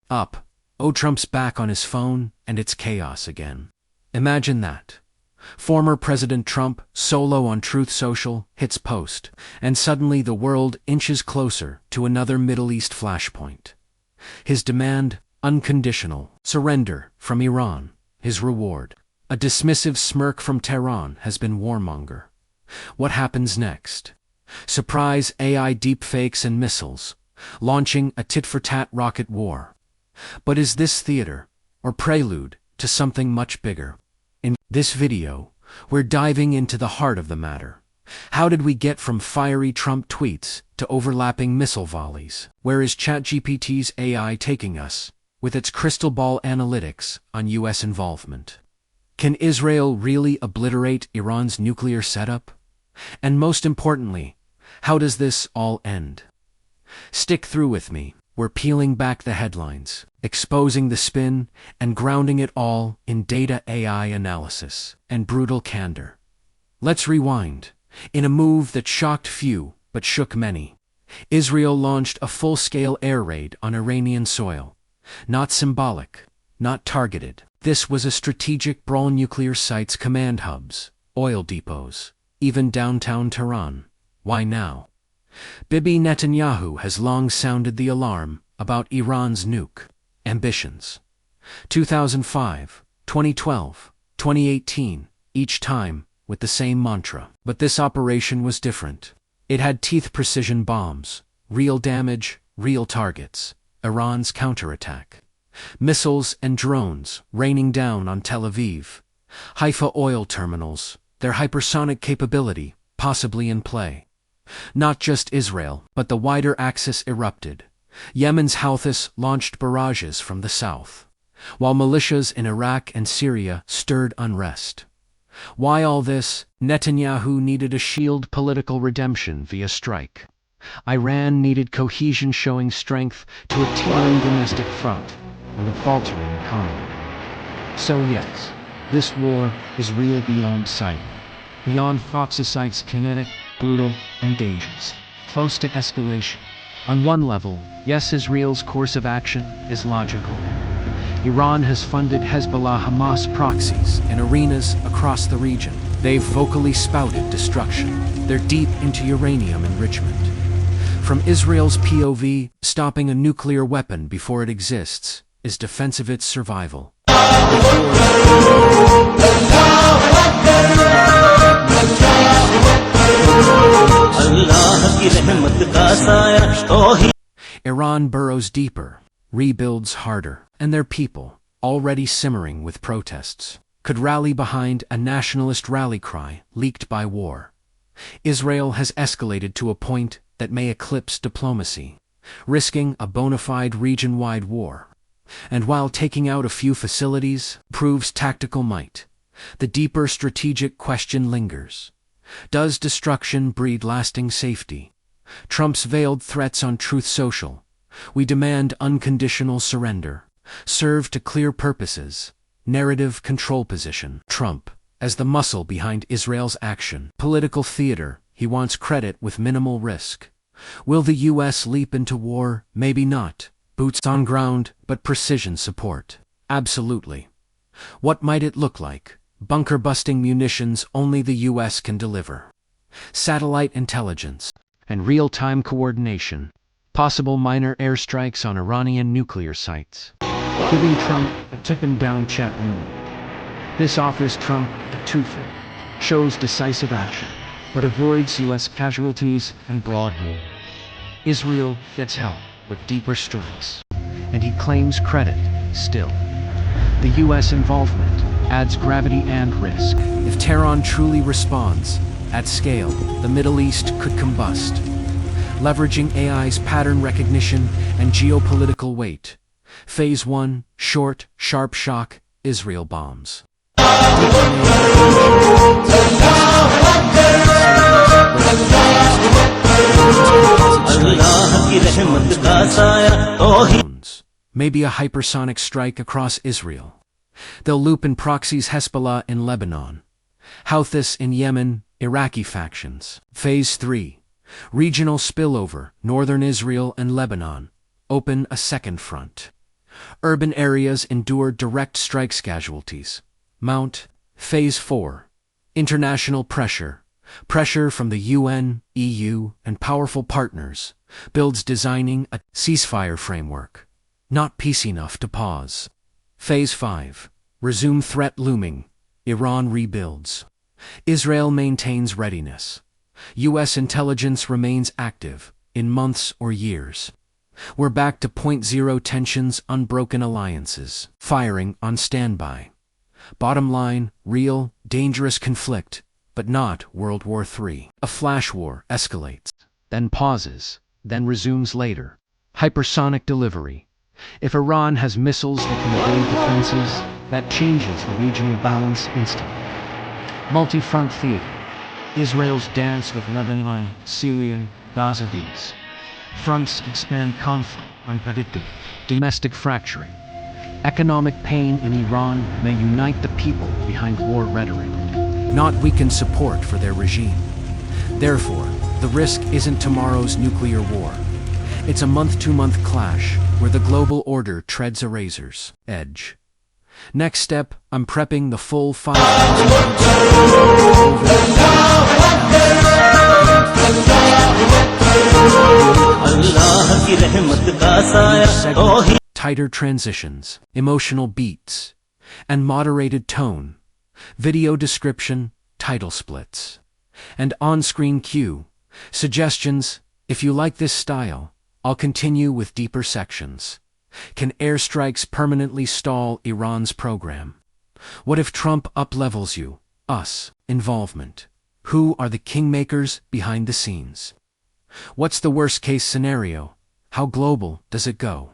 Up. Oh, Trump's back on his phone, and it's chaos again. Imagine that. Former President Trump, solo on Truth Social, hits post, and suddenly the world inches closer to another Middle East flashpoint. His demand, unconditional surrender from Iran. His reward, a dismissive smirk from Tehran, has been warmonger. What happens next? Surprise AI deepfakes and missiles, launching a tit-for-tat rocket war. But is this theater, or prelude, to something much bigger? In this video, we're diving into the heart of the matter. How did we get from fiery Trump tweets to overlapping missile volleys? Where is ChatGPT's AI taking us, with its crystal ball analytics on U.S. involvement? Can Israel really obliterate Iran's nuclear setup? And most importantly, how does this all end? Stick through with me. We're peeling back the headlines, exposing the spin, and grounding it all in data AI analysis and brutal candor. Let's rewind. In a move that shocked few but shook many, Israel launched a full-scale air raid on Iranian soil. Not symbolic, not targeted. This was a strategic brawl: nuclear sites, command hubs, oil depots, even downtown Tehran. Why now? Bibi Netanyahu has long sounded the alarm about Iran's nuke ambitions. 2005, 2012, 2018, each time with the same mantra. But this operation was different. It had teeth: precision bombs, real damage, real targets, Iran's counterattack. Missiles and drones raining down on Tel Aviv. Haifa oil terminals, their hypersonic capability possibly in play. Not just Israel, but the wider axis erupted. Yemen's Houthis launched barrages from the south, while militias in Iraq and Syria stirred unrest. Why all this? Netanyahu needed a shield: political redemption via strike. Iran needed cohesion, showing strength to a teetering domestic front and a faltering economy. So yes, this war is real beyond sight. Beyond Fox's kinetic, brutal, and dangerous. Close to escalation. On one level, yes, Israel's course of action is logical. Iran has funded Hezbollah Hamas proxies in arenas across the region. They've vocally spouted destruction. They're deep into uranium enrichment. From Israel's POV, stopping a nuclear weapon before it exists is defense of its survival. Iran burrows deeper, rebuilds harder, and their people, already simmering with protests, could rally behind a nationalist rally cry leaked by war. Israel has escalated to a point that may eclipse diplomacy, risking a bona fide region-wide war. And while taking out a few facilities proves tactical might, the deeper strategic question lingers. Does destruction breed lasting safety? Trump's veiled threats on Truth Social, "We demand unconditional surrender," serve to clear purposes: narrative control position. Trump, as the muscle behind Israel's action. Political theater: he wants credit with minimal risk. Will the U.S. leap into war? Maybe not. Boots on ground, but precision support. Absolutely. What might it look like? Bunker-busting munitions only the U.S. can deliver. Satellite intelligence and real-time coordination. Possible minor airstrikes on Iranian nuclear sites. Giving Trump a tip-and-down chat room. This offers Trump a two-fit. Shows decisive action, but avoids U.S. casualties and broad war. Israel gets help with deeper strikes, and he claims credit still. The U.S. involvement adds gravity and risk. If Tehran truly responds at scale, the Middle East could combust. Leveraging AI's pattern recognition and geopolitical weight. Phase 1, short, sharp shock, Israel bombs. Maybe a hypersonic strike across Israel. They'll loop in proxies: Hezbollah in Lebanon, Houthis in Yemen, Iraqi factions. Phase 3. Regional spillover: northern Israel and Lebanon. Open a second front. Urban areas endure direct strikes casualties. Mount. Phase 4. International pressure. Pressure from the UN, EU, and powerful partners builds designing a ceasefire framework. Not peace enough to pause. Phase 5. Resume threat looming. Iran rebuilds. Israel maintains readiness. U.S. intelligence remains active, in months or years. We're back to point zero tensions, unbroken alliances. Firing on standby. Bottom line, real, dangerous conflict, but not World War III. A flash war escalates, then pauses, then resumes later. Hypersonic delivery. If Iran has missiles that can evade defenses, that changes the regional balance instantly. Multi-front theater. Israel's dance with Lebanon, Syria, Gaza. These fronts expand conflict unpredictably. Domestic fracturing. Economic pain in Iran may unite the people behind war rhetoric, not weaken support for their regime. Therefore, the risk isn't tomorrow's nuclear war. It's a month-to-month clash where the global order treads a razor's edge. Next step, I'm prepping the full 5,000 tighter transitions, emotional beats, and moderated tone, video description, title splits, and on-screen cue, suggestions. If you like this style, I'll continue with deeper sections. Can airstrikes permanently stall Iran's program? What if Trump up-levels you, us, involvement? Who are the kingmakers behind the scenes? What's the worst-case scenario? How global does it go?